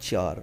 4,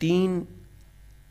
3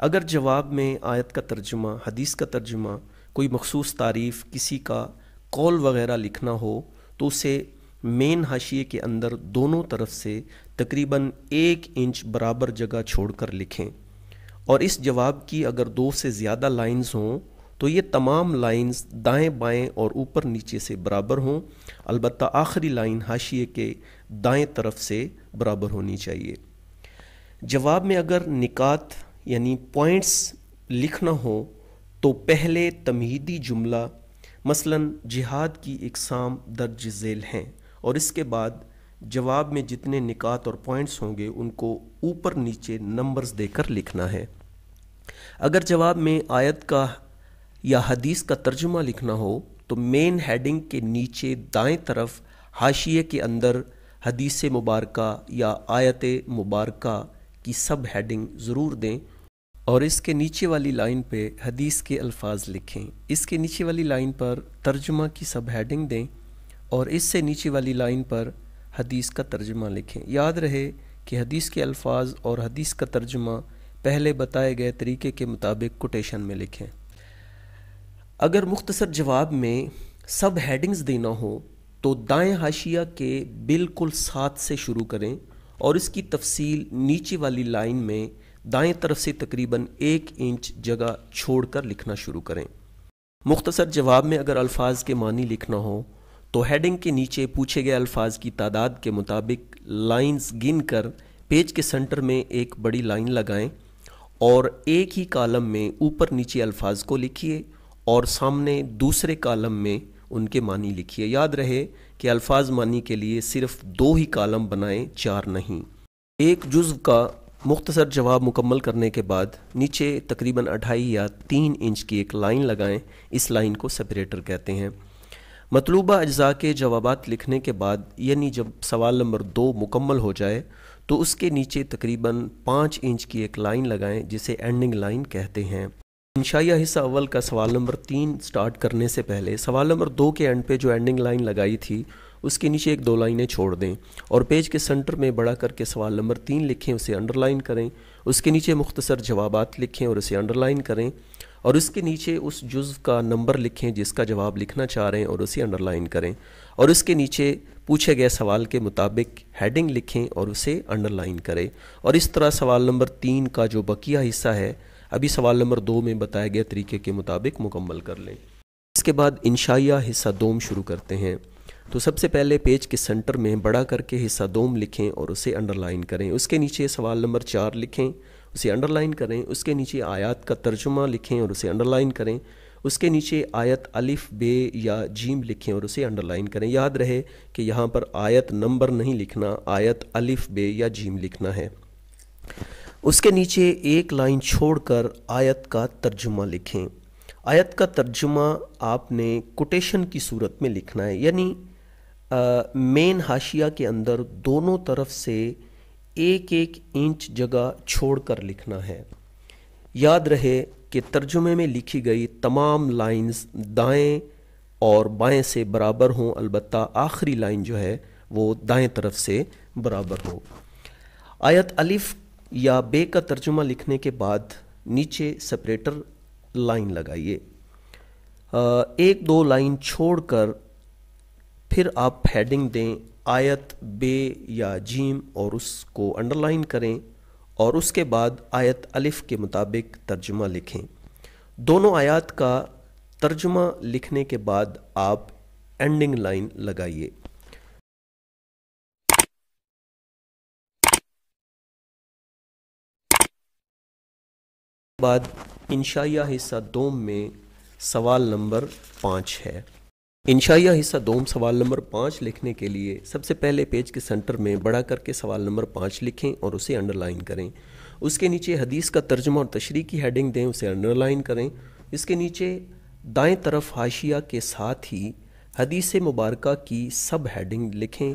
اگر جواب میں آیت کا ترجمہ، حدیث کا ترجمہ، کوئی مخصوص تعریف، کسی کا قول وغیرہ لکھنا ہو تو اسے مین حاشیے کے اندر دونوں طرف سے تقریباً 1 انچ برابر جگہ چھوڑ کر لکھیں، اور اس جواب کی اگر 2 سے زیادہ لائنز ہوں تو یہ تمام لائنز دائیں بائیں اور اوپر نیچے سے برابر ہوں، البتہ آخری لائن حاشیے کے دائیں طرف سے برابر ہونی چاہیے۔ جواب میں اگر نکات یعنی پوائنٹس لکھنا ہو تو پہلے تمہیدی جملہ مثلا جہاد کی اقسام درج ذیل ہیں، اور اس کے بعد جواب میں جتنے نکات اور پوائنٹس ہوں گے ان کو اوپر نیچے نمبرز دے کر لکھنا ہے۔ اگر جواب میں آیت کا یا حدیث کا ترجمہ لکھنا ہو تو مین ہیڈنگ کے نیچے دائیں طرف حاشیے کے اندر حدیث مبارکہ یا آیت مبارکہ کی سب ہیڈنگ ضرور دیں، اور اس کے نیچے والی لائن پہ حدیث کے الفاظ لکھیں، اس کے نیچے والی لائن پر ترجمہ کی سب ہیڈنگ دیں، اور اس سے نیچے والی لائن پر حدیث کا ترجمہ لکھیں۔ یاد رہے کہ حدیث کے الفاظ اور حدیث کا ترجمہ پہلے بتائے گئے طریقے کے مطابق کوٹیشن میں لکھیں۔ اگر مختصر جواب میں سب ہیڈنگز دینا ہو تو دائیں حاشیہ کے بالکل ساتھ سے شروع کریں اور اس کی تفصیل نیچے والی لائن میں دائیں طرف سے تقریباً 1 انچ جگہ چھوڑ کر لکھنا شروع کریں۔ مختصر جواب میں اگر الفاظ کے معنی لکھنا ہو تو ہیڈنگ کے نیچے پوچھے گئے الفاظ کی تعداد کے مطابق لائنز گن کر پیج کے سنٹر میں ایک بڑی لائن لگائیں، اور ایک ہی کالم میں اوپر نیچے الفاظ کو لکھیے اور سامنے دوسرے کالم میں ان کے معنی لکھیے۔ یاد رہے کہ الفاظ معنی کے لیے صرف 2 ہی کالم بنائیں، 4 نہیں۔ ایک جزو کا مختصر جواب مکمل کرنے کے بعد نیچے تقریباً 2.5 یا 3 انچ کی ایک لائن لگائیں، اس لائن کو سپریٹر کہتے ہیں۔ مطلوبہ اجزاء کے جوابات لکھنے کے بعد یعنی جب سوال نمبر 2 مکمل ہو جائے تو اس کے نیچے تقریباً 5 انچ کی ایک لائن لگائیں جسے اینڈنگ لائن کہتے ہیں۔ انشائیہ حصہ اول کا سوال نمبر 3 سٹارٹ کرنے سے پہلے سوال نمبر 2 کے اینڈ پہ جو اینڈنگ لائن لگائی تھی اس کے نیچے 1-2 لائنیں چھوڑ دیں، اور پیج کے سنٹر میں بڑا کر کے سوال نمبر 3 لکھیں، اسے انڈر لائن کریں، اس کے نیچے مختصر جوابات لکھیں اور اسے انڈر لائن کریں، اور اس کے نیچے اس جزو کا نمبر لکھیں جس کا جواب لکھنا چاہ رہے ہیں اور اسے انڈر لائن کریں، اور اس کے نیچے پوچھے گئے سوال کے مطابق ہیڈنگ لکھیں اور اسے انڈر لائن کریں، اور اس طرح سوال نمبر 3 کا جو بقیہ حصہ ہے ابھی سوال نمبر 2 میں بتائے گئے طریقے کے مطابق مکمل کر لیں۔ اس کے بعد انشائیہ حصہ دوم شروع کرتے ہیں۔ تو سب سے پہلے پیج کے سنٹر میں بڑا کر کے حصہ دوم لکھیں اور اسے انڈر لائن کریں، اس کے نیچے سوال نمبر 4 لکھیں، اسے انڈر لائن کریں، اس کے نیچے آیات کا ترجمہ لکھیں اور اسے انڈر لائن کریں، اس کے نیچے آیت الف بے یا جیم لکھیں اور اسے انڈر لائن کریں۔ یاد رہے کہ یہاں پر آیت نمبر نہیں لکھنا، آیت الف بے یا جیم لکھنا ہے۔ اس کے نیچے ایک لائن چھوڑ کر آیت کا ترجمہ لکھیں۔ آیت کا ترجمہ آپ نے کوٹیشن کی صورت میں لکھنا ہے، یعنی مین حاشیہ کے اندر دونوں طرف سے 1 انچ جگہ چھوڑ کر لکھنا ہے۔ یاد رہے کہ ترجمے میں لکھی گئی تمام لائنز دائیں اور بائیں سے برابر ہوں، البتہ آخری لائن جو ہے وہ دائیں طرف سے برابر ہو۔ آیت الف یا بے کا ترجمہ لکھنے کے بعد نیچے سپریٹر لائن لگائیے، 1-2 لائن چھوڑ کر پھر آپ ہیڈنگ دیں آیت بے یا جیم اور اس کو انڈر لائن کریں، اور اس کے بعد آیت الف کے مطابق ترجمہ لکھیں۔ دونوں آیات کا ترجمہ لکھنے کے بعد آپ اینڈنگ لائن لگائیے۔ بعد انشائیہ حصہ دوم میں سوال نمبر 5 ہے۔ انشائیہ حصہ دوم سوال نمبر 5 لکھنے کے لیے سب سے پہلے پیج کے سنٹر میں بڑا کر کے سوال نمبر 5 لکھیں اور اسے انڈر لائن کریں، اس کے نیچے حدیث کا ترجمہ اور تشریح کی ہیڈنگ دیں، اسے انڈر لائن کریں، اس کے نیچے دائیں طرف حاشیہ کے ساتھ ہی حدیث مبارکہ کی سب ہیڈنگ لکھیں،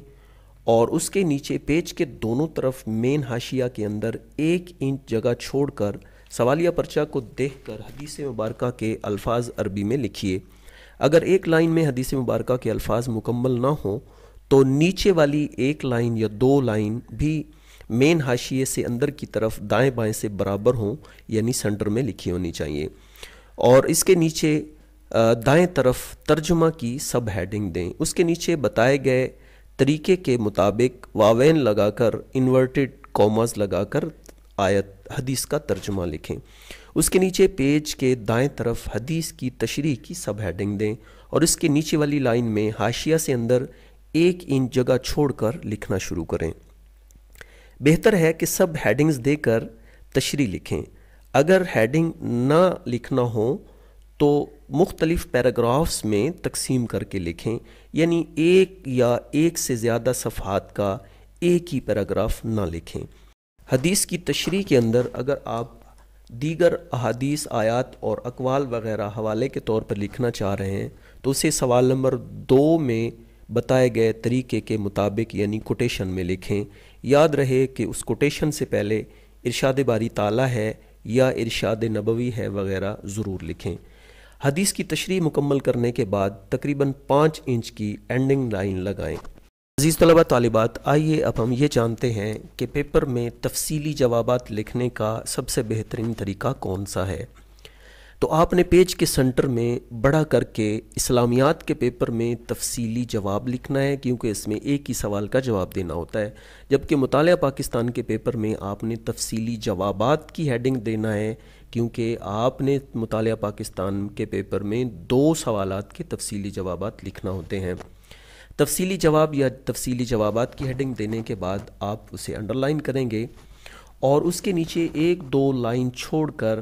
اور اس کے نیچے پیج کے دونوں طرف مین حاشیہ کے اندر 1 انچ جگہ چھوڑ کر سوالیہ پرچہ کو دیکھ کر حدیث مبارکہ کے الفاظ عربی میں لکھیے۔ اگر ایک لائن میں حدیث مبارکہ کے الفاظ مکمل نہ ہوں تو نیچے والی 1 لائن یا 2 لائن بھی مین حاشیے سے اندر کی طرف دائیں بائیں سے برابر ہوں، یعنی سینٹر میں لکھی ہونی چاہیے، اور اس کے نیچے دائیں طرف ترجمہ کی سب ہیڈنگ دیں۔ اس کے نیچے بتائے گئے طریقے کے مطابق واوین لگا کر انورٹڈ کوماز لگا کر آیت حدیث کا ترجمہ لکھیں۔ اس کے نیچے پیج کے دائیں طرف حدیث کی تشریح کی سب ہیڈنگ دیں، اور اس کے نیچے والی لائن میں حاشیہ سے اندر 1 انچ جگہ چھوڑ کر لکھنا شروع کریں۔ بہتر ہے کہ سب ہیڈنگز دے کر تشریح لکھیں۔ اگر ہیڈنگ نہ لکھنا ہو تو مختلف پیراگرافز میں تقسیم کر کے لکھیں، یعنی ایک یا ایک سے زیادہ صفحات کا ایک ہی پیراگراف نہ لکھیں۔ حدیث کی تشریح کے اندر اگر آپ دیگر احادیث، آیات اور اقوال وغیرہ حوالے کے طور پر لکھنا چاہ رہے ہیں تو اسے سوال نمبر 2 میں بتائے گئے طریقے کے مطابق یعنی کوٹیشن میں لکھیں۔ یاد رہے کہ اس کوٹیشن سے پہلے ارشاد باری تعالیٰ ہے یا ارشاد نبوی ہے وغیرہ ضرور لکھیں۔ حدیث کی تشریح مکمل کرنے کے بعد تقریباً 5 انچ کی اینڈنگ لائن لگائیں۔ عزیز طلبہ طالبات، آئیے اب ہم یہ جانتے ہیں کہ پیپر میں تفصیلی جوابات لکھنے کا سب سے بہترین طریقہ کون سا ہے۔ تو آپ نے پیج کے سنٹر میں بڑا کر کے اسلامیات کے پیپر میں تفصیلی جواب لکھنا ہے، کیونکہ اس میں ایک ہی سوال کا جواب دینا ہوتا ہے، جبکہ مطالعہ پاکستان کے پیپر میں آپ نے تفصیلی جوابات کی ہیڈنگ دینا ہے، کیونکہ آپ نے مطالعہ پاکستان کے پیپر میں 2 سوالات کے تفصیلی جوابات لکھنا ہوتے ہیں۔ تفصیلی جواب یا تفصیلی جوابات کی ہیڈنگ دینے کے بعد آپ اسے انڈر لائن کریں گے، اور اس کے نیچے 1-2 لائن چھوڑ کر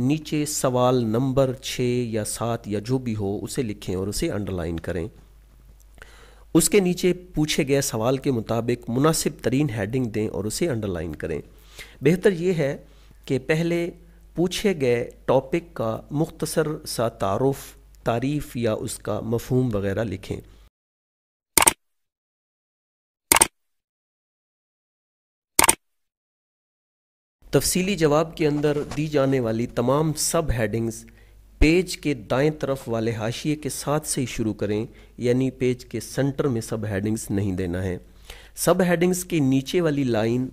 نیچے سوال نمبر 6 یا 7 یا جو بھی ہو اسے لکھیں اور اسے انڈر لائن کریں۔ اس کے نیچے پوچھے گئے سوال کے مطابق مناسب ترین ہیڈنگ دیں اور اسے انڈر لائن کریں۔ بہتر یہ ہے کہ پہلے پوچھے گئے ٹاپک کا مختصر سا تعریف یا اس کا مفہوم وغیرہ لکھیں۔ تفصیلی جواب کے اندر دی جانے والی تمام سب ہیڈنگز پیج کے دائیں طرف والے حاشیے کے ساتھ سے ہی شروع کریں، یعنی پیج کے سنٹر میں سب ہیڈنگز نہیں دینا ہے۔ سب ہیڈنگز کے نیچے والی لائن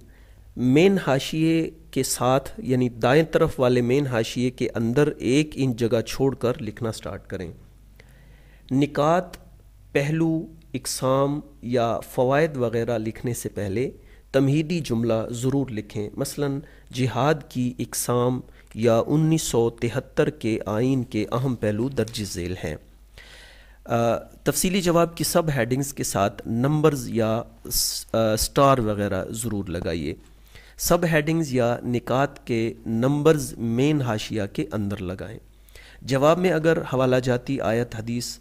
مین حاشیے کے ساتھ یعنی دائیں طرف والے مین حاشیے کے اندر 1 انچ جگہ چھوڑ کر لکھنا سٹارٹ کریں۔ نکات، پہلو، اقسام یا فوائد وغیرہ لکھنے سے پہلے تمہیدی جملہ ضرور لکھیں، مثلا جہاد کی اقسام یا 1973 کے آئین کے اہم پہلو درج ذیل ہیں۔ تفصیلی جواب کی سب ہیڈنگز کے ساتھ نمبرز یا سٹار وغیرہ ضرور لگائیے۔ سب ہیڈنگز یا نکات کے نمبرز مین حاشیہ کے اندر لگائیں۔ جواب میں اگر حوالہ جاتی آیت حدیث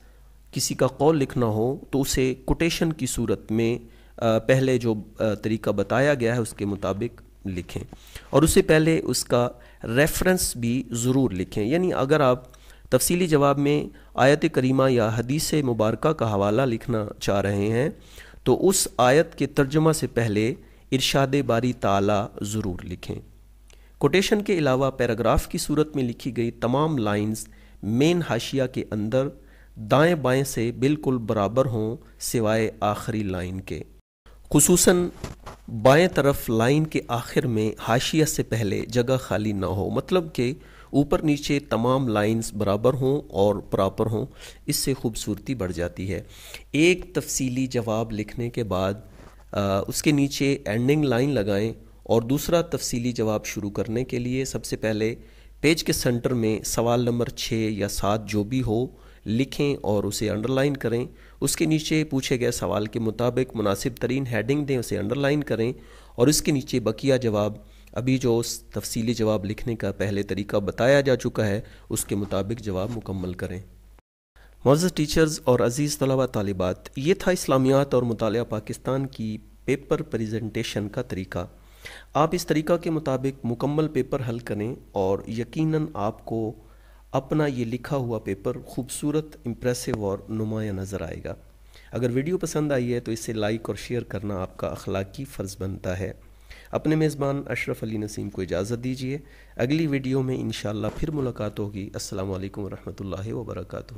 کسی کا قول لکھنا ہو تو اسے کوٹیشن کی صورت میں پہلے جو طریقہ بتایا گیا ہے اس کے مطابق لکھیں، اور اس سے پہلے اس کا ریفرنس بھی ضرور لکھیں، یعنی اگر آپ تفصیلی جواب میں آیت کریمہ یا حدیث مبارکہ کا حوالہ لکھنا چاہ رہے ہیں تو اس آیت کے ترجمہ سے پہلے ارشاد باری تعالیٰ ضرور لکھیں۔ کوٹیشن کے علاوہ پیراگراف کی صورت میں لکھی گئی تمام لائنز مین حاشیہ کے اندر دائیں بائیں سے بالکل برابر ہوں سوائے آخری لائن کے، خصوصاً بائیں طرف لائن کے آخر میں حاشیہ سے پہلے جگہ خالی نہ ہو، مطلب کہ اوپر نیچے تمام لائنز برابر ہوں اور پراپر ہوں، اس سے خوبصورتی بڑھ جاتی ہے۔ ایک تفصیلی جواب لکھنے کے بعد اس کے نیچے اینڈنگ لائن لگائیں، اور دوسرا تفصیلی جواب شروع کرنے کے لیے سب سے پہلے پیج کے سنٹر میں سوال نمبر 6 یا 7 جو بھی ہو لکھیں اور اسے انڈر لائن کریں۔ اس کے نیچے پوچھے گئے سوال کے مطابق مناسب ترین ہیڈنگ دیں، اسے انڈر لائن کریں، اور اس کے نیچے بقیہ جواب ابھی جو اس تفصیلی جواب لکھنے کا پہلے طریقہ بتایا جا چکا ہے اس کے مطابق جواب مکمل کریں۔ معزز ٹیچرز اور عزیز طلبہ طالبات، یہ تھا اسلامیات اور مطالعہ پاکستان کی پیپر پریزنٹیشن کا طریقہ۔ آپ اس طریقہ کے مطابق مکمل پیپر حل کریں اور یقیناً آپ کو اپنا یہ لکھا ہوا پیپر خوبصورت، امپریسو اور نمایاں نظر آئے گا۔ اگر ویڈیو پسند آئی ہے تو اسے لائک اور شیئر کرنا آپ کا اخلاقی فرض بنتا ہے۔ اپنے میزبان اشرف علی نسیم کو اجازت دیجیے، اگلی ویڈیو میں انشاءاللہ پھر ملاقات ہوگی۔ السلام علیکم ورحمۃ اللہ وبرکاتہ۔